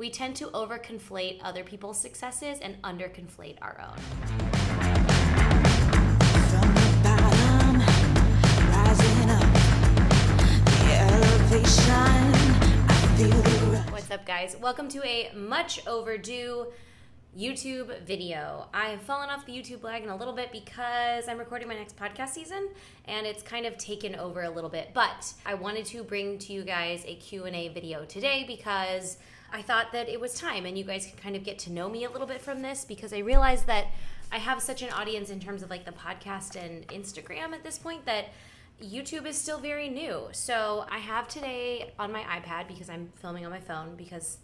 We tend to overconflate other people's successes and underconflate our own. From the bottom, rising up, the elevation, I feel the rush. What's up, guys? Welcome to a much overdue YouTube video. I've fallen off the YouTube wagon a little bit because I'm recording my next podcast season and it's kind of taken over a little bit, but I wanted to bring to you guys a Q&A video today because I thought that it was time and you guys can kind of get to know me a little bit from this, because I realized that I have such an audience in terms of like the podcast and Instagram at this point that YouTube is still very new. So I have today on my iPad, because I'm filming on my phone, because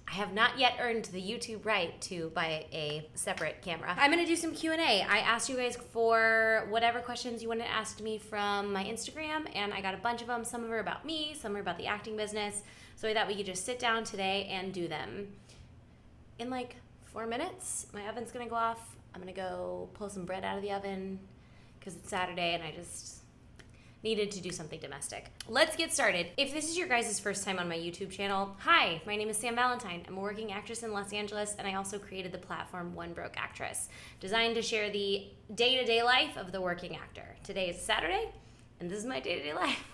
I have not yet earned the YouTube right to buy a separate camera. I'm gonna do some Q&A. I asked you guys for whatever questions you wanted to ask me from my Instagram, and I got a bunch of them. Some of them are about me, some are about the acting business. So I thought we could just sit down today and do them. In like 4 minutes, my oven's gonna go off. I'm gonna go pull some bread out of the oven because it's Saturday and I just needed to do something domestic. Let's get started. If this is your guys' first time on my YouTube channel, hi, my name is Sam Valentine. I'm a working actress in Los Angeles, and I also created the platform One Broke Actress, designed to share the day-to-day life of the working actor. Today is Saturday, and this is my day-to-day life.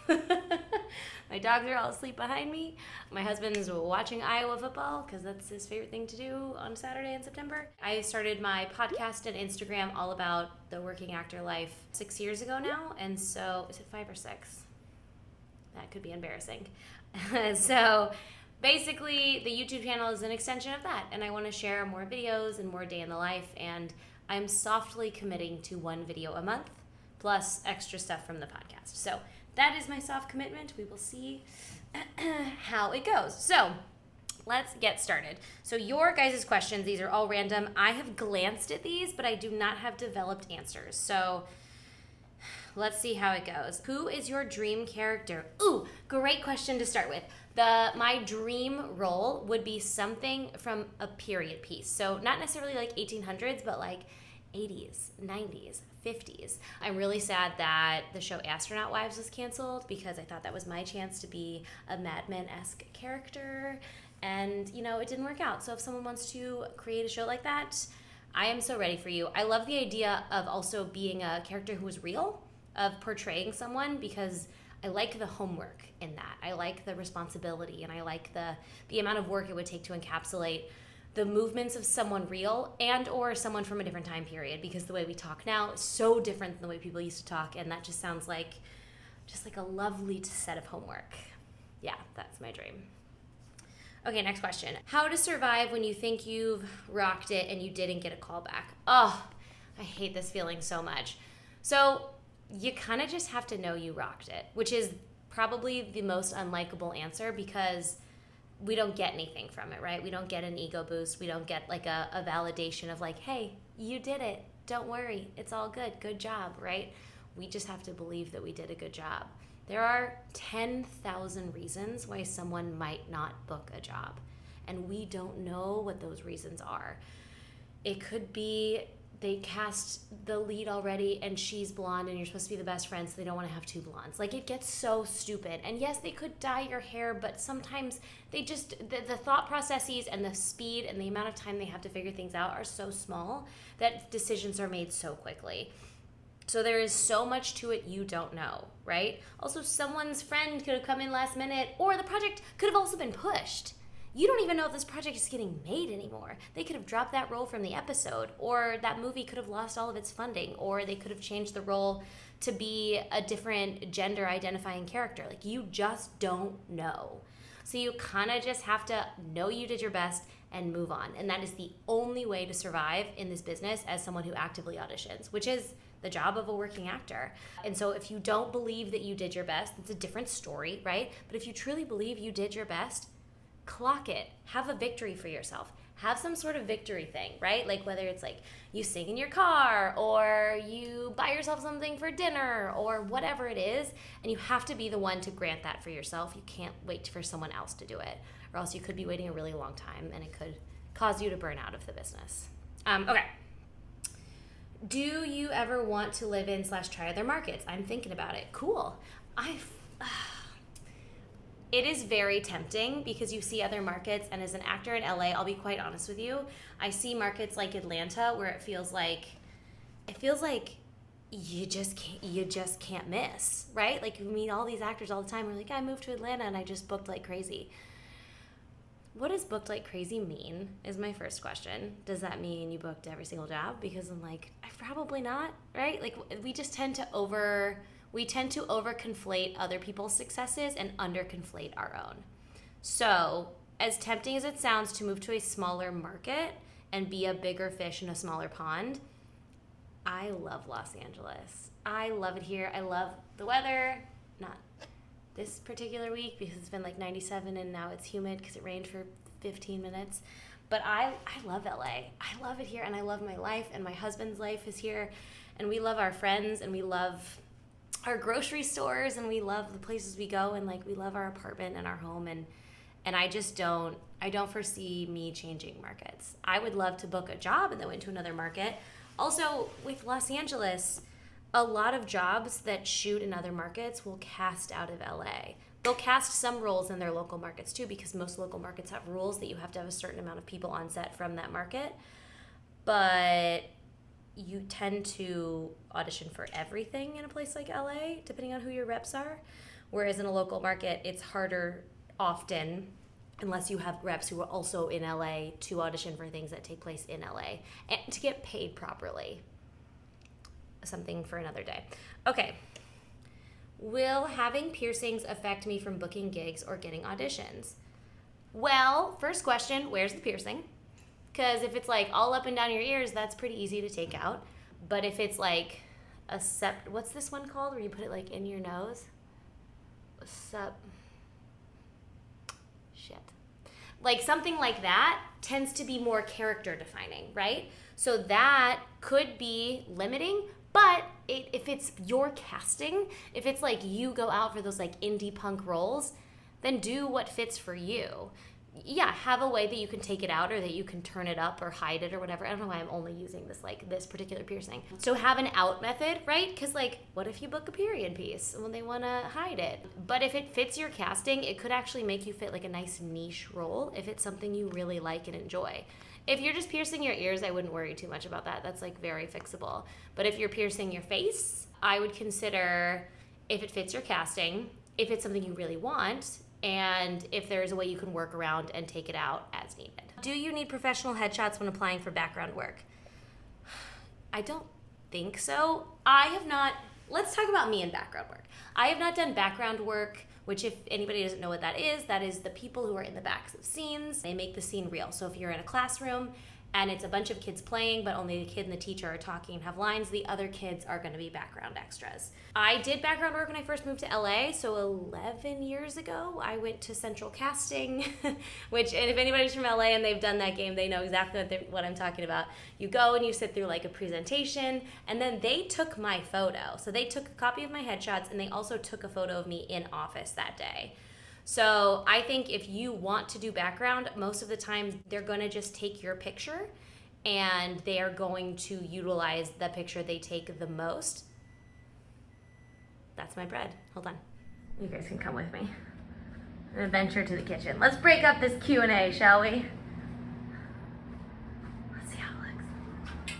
My dogs are all asleep behind me. My husband's watching Iowa football because that's his favorite thing to do on Saturday in September. I started my podcast and Instagram all about the working actor life 6 years ago now. And so, is it 5 or 6? That could be embarrassing. So basically, the YouTube channel is an extension of that. And I want to share more videos and more day in the life. And I'm softly committing to 1 video a month, plus extra stuff from the podcast. So that is my soft commitment. We will see how it goes. So let's get started. So your guys' questions, these are all random. I have glanced at these, but I do not have developed answers. So let's see how it goes. Who is your dream character? Ooh, great question to start with. My dream role would be something from a period piece. So not necessarily like 1800s, but like 80s, 90s, 50s. I'm really sad that the show Astronaut Wives was canceled because I thought that was my chance to be a Mad Men-esque character, and you know, it didn't work out. So if someone wants to create a show like that, I am so ready for you. I love the idea of also being a character who is real, of portraying someone, because I like the homework in that. I like the responsibility, and I like the amount of work it would take to encapsulate the movements of someone real and or someone from a different time period, because the way we talk now is so different than the way people used to talk, and that just sounds like a lovely set of homework. Yeah, that's my dream. Okay, next question. How to survive when you think you've rocked it and you didn't get a call back? Oh, I hate this feeling so much. So you kind of just have to know you rocked it, which is probably the most unlikable answer, because we don't get anything from it, right? We don't get an ego boost. We don't get like a validation of like, hey, you did it. Don't worry. It's all good. Good job, right? We just have to believe that we did a good job. There are 10,000 reasons why someone might not book a job, and we don't know what those reasons are. It could be they cast the lead already and she's blonde and you're supposed to be the best friend, so they don't want to have 2 blondes. Like, it gets so stupid. And yes, they could dye your hair, but sometimes they just, the thought processes and the speed and the amount of time they have to figure things out are so small that decisions are made so quickly. So there is so much to it you don't know, right? Also, someone's friend could have come in last minute, or the project could have also been pushed. You don't even know if this project is getting made anymore. They could have dropped that role from the episode, or that movie could have lost all of its funding, or they could have changed the role to be a different gender identifying character. Like, you just don't know. So you kind of just have to know you did your best and move on. And that is the only way to survive in this business as someone who actively auditions, which is the job of a working actor. And so if you don't believe that you did your best, it's a different story, right? But if you truly believe you did your best, clock it. Have a victory for yourself. Have some sort of victory thing, right? Like, whether it's like you sing in your car, or you buy yourself something for dinner, or whatever it is, and you have to be the one to grant that for yourself. You can't wait for someone else to do it, or else you could be waiting a really long time and it could cause you to burn out of the business. Okay. Do you ever want to live in / try other markets? I'm thinking about it. Cool. It is very tempting because you see other markets, and as an actor in LA, I'll be quite honest with you, I see markets like Atlanta where it feels like you just can't miss, right? Like, you meet all these actors all the time. We're like, I moved to Atlanta and I just booked like crazy. What does booked like crazy mean is my first question. Does that mean you booked every single job? Because I'm like, probably not, right? Like, we tend to over conflate other people's successes and under conflate our own. So, as tempting as it sounds to move to a smaller market and be a bigger fish in a smaller pond, I love Los Angeles. I love it here. I love the weather. Not this particular week because it's been like 97 and now it's humid because it rained for 15 minutes. But I love LA. I love it here, and I love my life, and my husband's life is here, and we love our friends, and we love our grocery stores, and we love the places we go, and like we love our apartment and our home, and I don't foresee me changing markets. I would love to book a job and then went to another market. Also, with Los Angeles, a lot of jobs that shoot in other markets will cast out of LA. They'll cast some roles in their local markets too, because most local markets have rules that you have to have a certain amount of people on set from that market. But you tend to audition for everything in a place like LA, depending on who your reps are. Whereas in a local market, it's harder often, unless you have reps who are also in LA, to audition for things that take place in LA and to get paid properly. Something for another day. Okay. Will having piercings affect me from booking gigs or getting auditions? Well, first question, where's the piercing? Because if it's like all up and down your ears, that's pretty easy to take out. But if it's like what's this one called where you put it like in your nose? Like something like that tends to be more character defining, right? So that could be limiting, but if it's your casting, if it's like you go out for those like indie punk roles, then do what fits for you. Yeah, have a way that you can take it out or that you can turn it up or hide it or whatever. I don't know why I'm only using this particular piercing. So have an out method, right? Because like, what if you book a period piece when they want to hide it? But if it fits your casting, it could actually make you fit like a nice niche role if it's something you really like and enjoy. If you're just piercing your ears, I wouldn't worry too much about that. That's like very fixable. But if you're piercing your face, I would consider if it fits your casting, if it's something you really want, and if there's a way you can work around and take it out as needed. Do you need professional headshots when applying for background work? I don't think so. I have not, let's talk about me in background work. I have not done background work, which if anybody doesn't know what that is the people who are in the backs of scenes. They make the scene real. So if you're in a classroom and it's a bunch of kids playing, but only the kid and the teacher are talking and have lines, the other kids are going to be background extras. I did background work when I first moved to LA, so 11 years ago, I went to Central Casting, and if anybody's from LA and they've done that game, they know exactly what I'm talking about. You go and you sit through like a presentation, and then they took my photo. So they took a copy of my headshots, and they also took a photo of me in office that day. So I think if you want to do background, most of the time they're going to just take your picture and they are going to utilize the picture they take the most. That's my bread. Hold on. You guys can come with me. An adventure to the kitchen. Let's break up this Q&A, shall we? Let's see how it looks.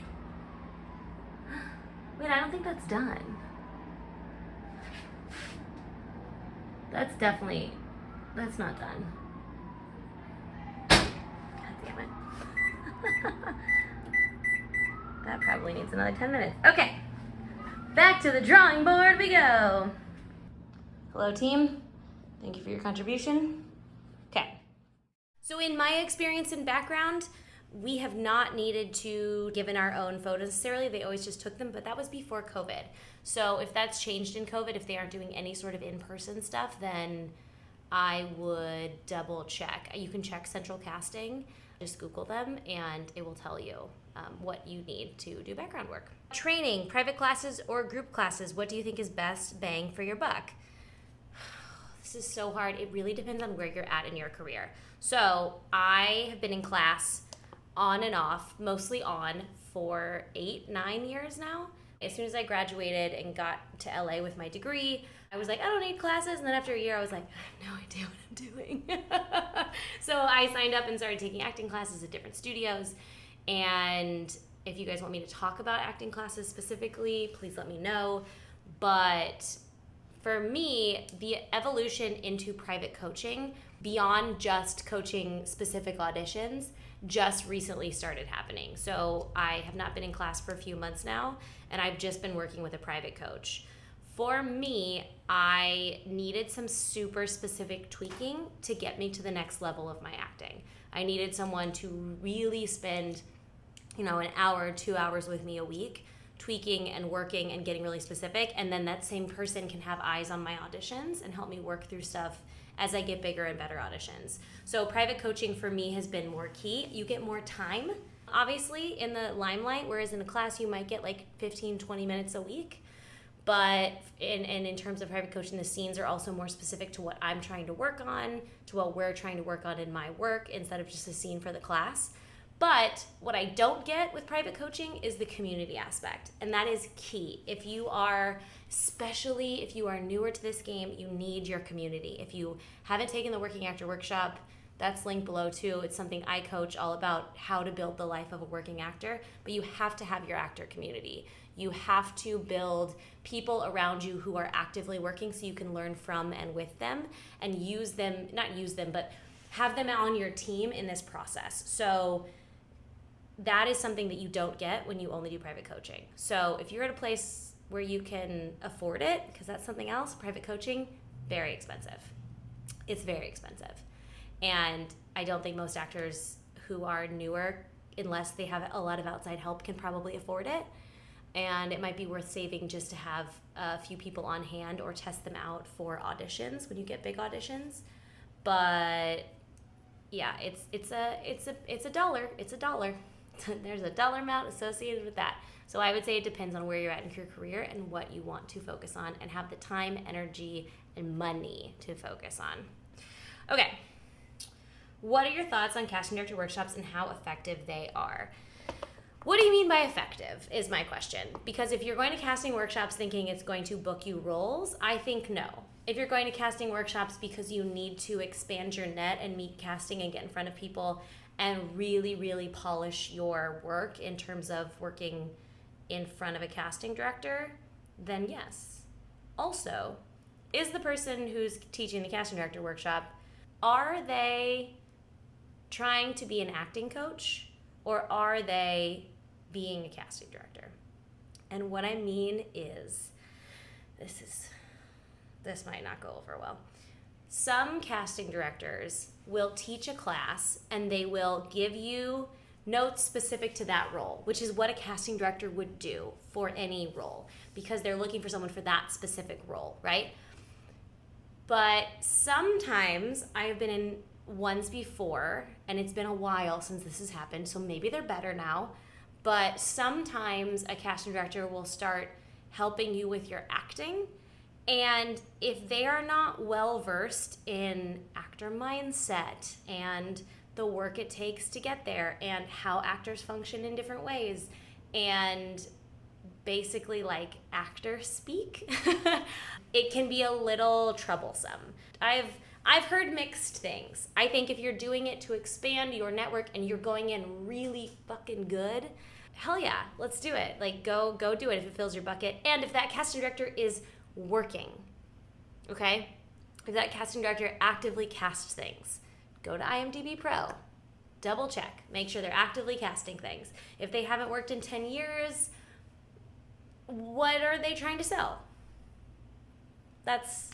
Wait, I don't think that's done. That's not done. God damn it. That probably needs another 10 minutes. Okay. Back to the drawing board we go. Hello, team. Thank you for your contribution. Okay. So in my experience in background, we have not needed to give in our own photos necessarily. They always just took them, but that was before COVID. So if that's changed in COVID, if they aren't doing any sort of in-person stuff, then I would double check. You can check Central Casting, just Google them, and it will tell you what you need to do background work. Training, private classes or group classes, what do you think is best bang for your buck? This is so hard. It really depends on where you're at in your career. So I have been in class on and off, mostly on, for 8-9 years now. As soon as I graduated and got to LA with my degree, I was like, I don't need classes. And then after a year, I was like, I have no idea what I'm doing. So I signed up and started taking acting classes at different studios. And if you guys want me to talk about acting classes specifically, please let me know. But for me, the evolution into private coaching, beyond just coaching specific auditions, just recently started happening. So I have not been in class for a few months now, and I've just been working with a private coach. For me, I needed some super specific tweaking to get me to the next level of my acting. I needed someone to really spend, an hour, 2 hours with me a week, tweaking and working and getting really specific, and then that same person can have eyes on my auditions and help me work through stuff as I get bigger and better auditions. So private coaching for me has been more key. You get more time, obviously, in the limelight, whereas in a class you might get like 15, 20 minutes a week. But in terms of private coaching, the scenes are also more specific to what I'm trying to work on, to what we're trying to work on in my work, instead of just a scene for the class. But what I don't get with private coaching is the community aspect, and that is key. Especially if you are newer to this game, you need your community. If you haven't taken the Working Actor Workshop, that's linked below too. It's something I coach, all about how to build the life of a working actor, but you have to have your actor community. You have to build people around you who are actively working so you can learn from and with them and but have them on your team in this process. So that is something that you don't get when you only do private coaching. So if you're at a place where you can afford it, because that's something else, private coaching, very expensive. It's very expensive. And I don't think most actors who are newer, unless they have a lot of outside help, can probably afford it. And it might be worth saving just to have a few people on hand or test them out for auditions when you get big auditions. But yeah, it's a dollar. It's a dollar. There's a dollar amount associated with that. So I would say it depends on where you're at in your career and what you want to focus on and have the time, energy, and money to focus on. Okay. What are your thoughts on casting director workshops and how effective they are? What do you mean by effective is my question. Because if you're going to casting workshops thinking it's going to book you roles, I think no. If you're going to casting workshops because you need to expand your net and meet casting and get in front of people and really, really polish your work in terms of working in front of a casting director, then yes. Also, is the person who's teaching the casting director workshop, are they trying to be an acting coach, or are they being a casting director? And what I mean is, this might not go over well. Some casting directors will teach a class and they will give you notes specific to that role, which is what a casting director would do for any role, because they're looking for someone for that specific role, right? But sometimes I've been in ones before, and it's been a while since this has happened, so maybe they're better now, but sometimes a casting director will start helping you with your acting, and if they are not well versed in actor mindset and the work it takes to get there and how actors function in different ways and basically like actor speak, it can be a little troublesome. I've heard mixed things. I think if you're doing it to expand your network and you're going in really fucking good, hell yeah, let's do it. Like go do it if it fills your bucket. And if that casting director is working, okay? If that casting director actively casts things, go to IMDb Pro, double check, make sure they're actively casting things. If they haven't worked in 10 years, what are they trying to sell? That's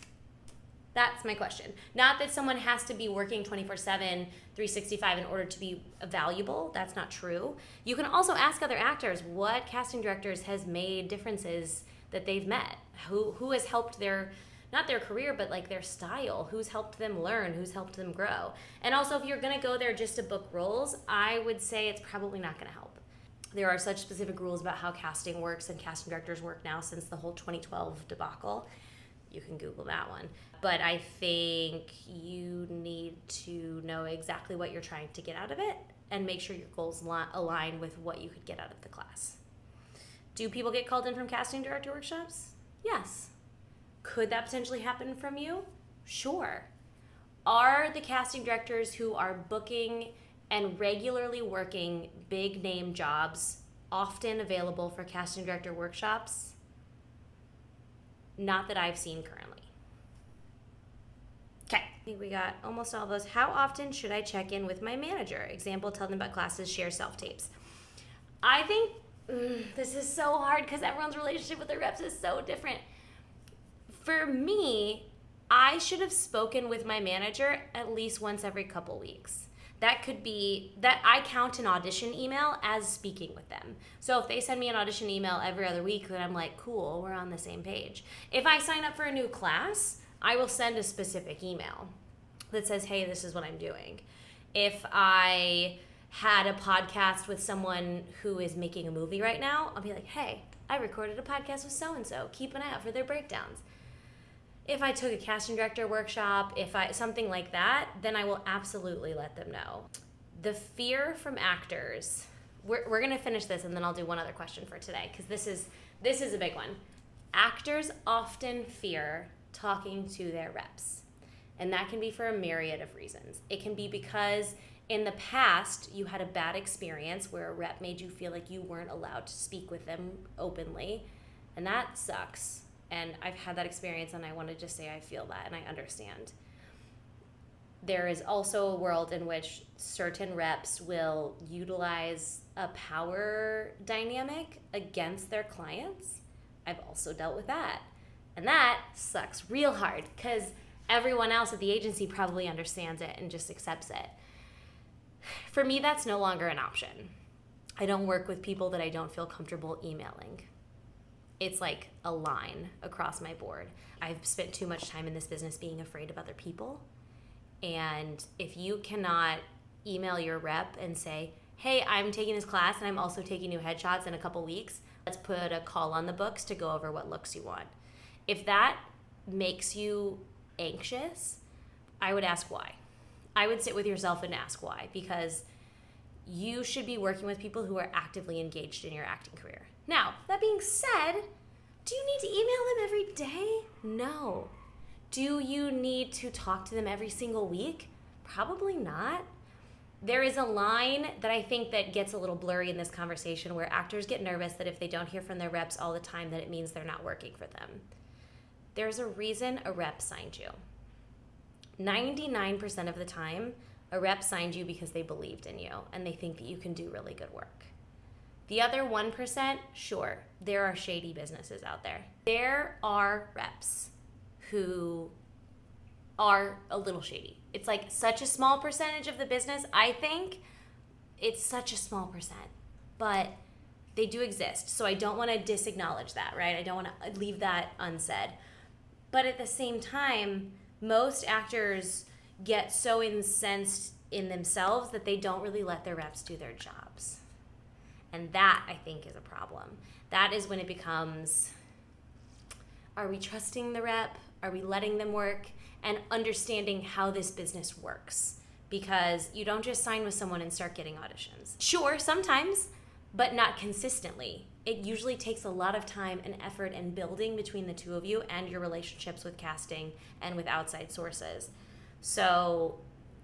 my question. Not that someone has to be working 24/7, 365 in order to be valuable. That's not true. You can also ask other actors what casting directors has made differences that they've met. Who has helped not their career, but like their style. Who's helped them learn? Who's helped them grow? And also, if you're going to go there just to book roles, I would say it's probably not going to help. There are such specific rules about how casting works and casting directors work now since the whole 2012 debacle. You can Google that one. But I think you need to know exactly what you're trying to get out of it and make sure your goals align with what you could get out of the class. Do people get called in from casting director workshops? Yes. Could that potentially happen from you? Sure. Are the casting directors who are booking and regularly working big name jobs often available for casting director workshops? Not that I've seen currently. Okay, I think we got almost all of those. How often should I check in with my manager? Example, tell them about classes, share self-tapes. I think this is so hard because everyone's relationship with their reps is so different. For me, I should have spoken with my manager at least once every couple weeks. That could be, that I count an audition email as speaking with them. So if they send me an audition email every other week, then I'm like, cool, we're on the same page. If I sign up for a new class, I will send a specific email that says, hey, this is what I'm doing. If I had a podcast with someone who is making a movie right now, I'll be like, hey, I recorded a podcast with so-and-so. Keep an eye out for their breakdowns. If I took a casting director workshop, something like that, then I will absolutely let them know. The fear from actors, we're gonna finish this and then I'll do one other question for today because this is a big one. Actors often fear talking to their reps, and that can be for a myriad of reasons. It can be because in the past you had a bad experience where a rep made you feel like you weren't allowed to speak with them openly, and that sucks. And I've had that experience, and I want to just say I feel that and I understand. There is also a world in which certain reps will utilize a power dynamic against their clients. I've also dealt with that. And that sucks real hard because everyone else at the agency probably understands it and just accepts it. For me, that's no longer an option. I don't work with people that I don't feel comfortable emailing. It's like a line across my board. I've spent too much time in this business being afraid of other people. And if you cannot email your rep and say, hey, I'm taking this class and I'm also taking new headshots in a couple weeks, let's put a call on the books to go over what looks you want. If that makes you anxious, I would ask why. I would sit with yourself and ask why, because you should be working with people who are actively engaged in your acting career. Now, that being said, do you need to email them every day? No. Do you need to talk to them every single week? Probably not. There is a line that I think that gets a little blurry in this conversation where actors get nervous that if they don't hear from their reps all the time, that it means they're not working for them. There's a reason a rep signed you. 99% of the time, a rep signed you because they believed in you and they think that you can do really good work. The other 1%, sure, there are shady businesses out there. There are reps who are a little shady. It's like such a small percentage of the business. I think it's such a small percent, but they do exist. So I don't want to disacknowledge that, right? I don't want to leave that unsaid. But at the same time, most actors get so incensed in themselves that they don't really let their reps do their jobs. And that, I think, is a problem. That is when it becomes, are we trusting the rep? Are we letting them work? And understanding how this business works. Because you don't just sign with someone and start getting auditions. Sure, sometimes, but not consistently. It usually takes a lot of time and effort and building between the two of you and your relationships with casting and with outside sources. So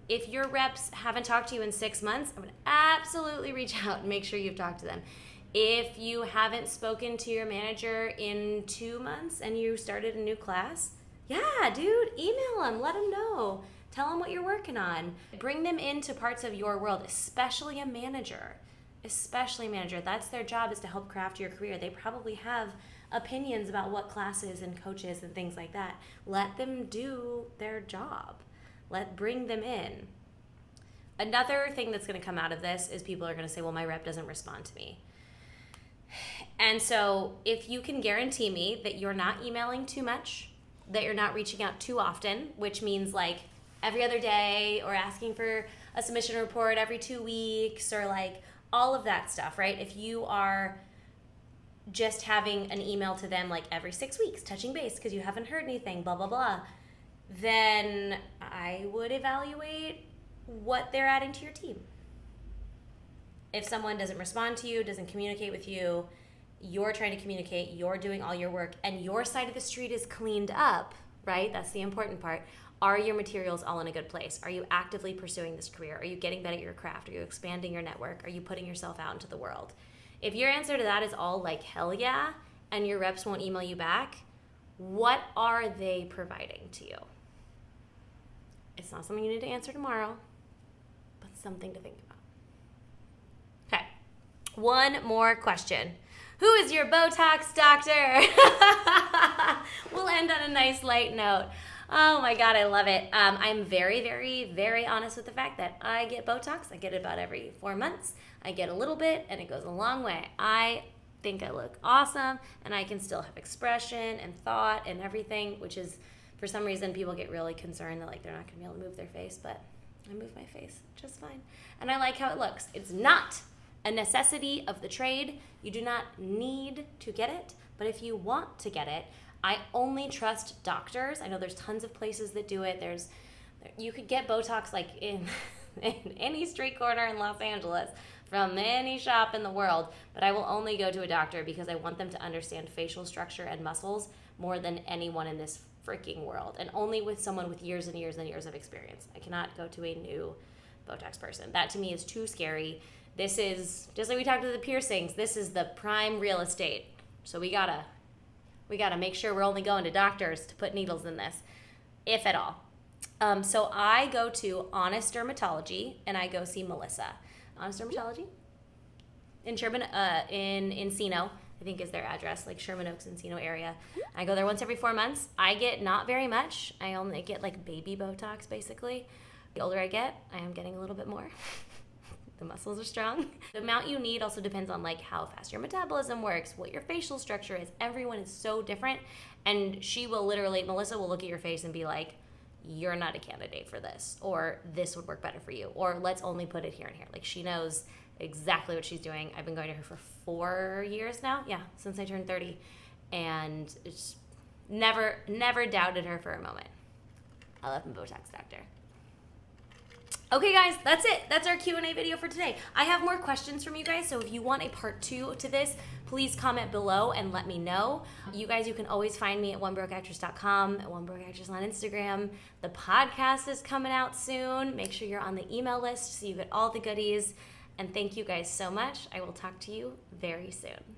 if your reps haven't talked to you in 6 months, I would absolutely reach out and make sure you've talked to them. If you haven't spoken to your manager in 2 months and you started a new class, yeah, dude, email them, let them know. Tell them what you're working on. Bring them into parts of your world, especially a manager. Especially a manager. That's their job, is to help craft your career. They probably have opinions about what classes and coaches and things like that. Let them do their job. Bring them in. Another thing that's going to come out of this is people are going to say, well, my rep doesn't respond to me. And so if you can guarantee me that you're not emailing too much, that you're not reaching out too often, which means like every other day or asking for a submission report every 2 weeks or like all of that stuff, right? If you are just having an email to them like every 6 weeks, touching base because you haven't heard anything, blah, blah, blah, then I would evaluate what they're adding to your team. If someone doesn't respond to you, doesn't communicate with you, you're trying to communicate, you're doing all your work, and your side of the street is cleaned up, right? That's the important part. Are your materials all in a good place? Are you actively pursuing this career? Are you getting better at your craft? Are you expanding your network? Are you putting yourself out into the world? If your answer to that is all like, hell yeah, and your reps won't email you back, what are they providing to you? It's not something you need to answer tomorrow, but something to think about. Okay, one more question. Who is your Botox doctor? We'll end on a nice light note. Oh my God, I love it. I'm very, very, very honest with the fact that I get Botox. I get it about every 4 months. I get a little bit, and it goes a long way. I think I look awesome, and I can still have expression and thought and everything, which is, for some reason, people get really concerned that like they're not going to be able to move their face, but I move my face just fine. And I like how it looks. It's not a necessity of the trade. You do not need to get it, but if you want to get it, I only trust doctors. I know there's tons of places that do it. You could get Botox like in any street corner in Los Angeles from any shop in the world, but I will only go to a doctor because I want them to understand facial structure and muscles more than anyone in this freaking world, and only with someone with years and years and years of experience. I cannot go to a new Botox person. That to me is too scary. This is, just like we talked about the piercings, this is the prime real estate. So we gotta make sure we're only going to doctors to put needles in this, if at all. So I go to Honest Dermatology, and I go see Melissa. Honest Dermatology in Sherman, in Encino, I think is their address, like Sherman Oaks, Encino area. I go there once every 4 months. I get not very much. I only get like baby Botox, basically. The older I get, I am getting a little bit more. The muscles are strong. The amount you need also depends on like how fast your metabolism works, what your facial structure is. Everyone is so different, and Melissa will look at your face and be like, you're not a candidate for this, or this would work better for you, or let's only put it here and here. Like, she knows exactly what she's doing. I've been going to her for 4 years now. Yeah, since I turned 30, and it's never doubted her for a moment. I love my Botox doctor. Okay, guys, that's it. That's our Q&A video for today. I have more questions from you guys, so if you want a part 2 to this, please comment below and let me know. You guys, you can always find me at onebrokeactress.com, at onebrokeactress on Instagram. The podcast is coming out soon. Make sure you're on the email list so you get all the goodies. And thank you guys so much. I will talk to you very soon.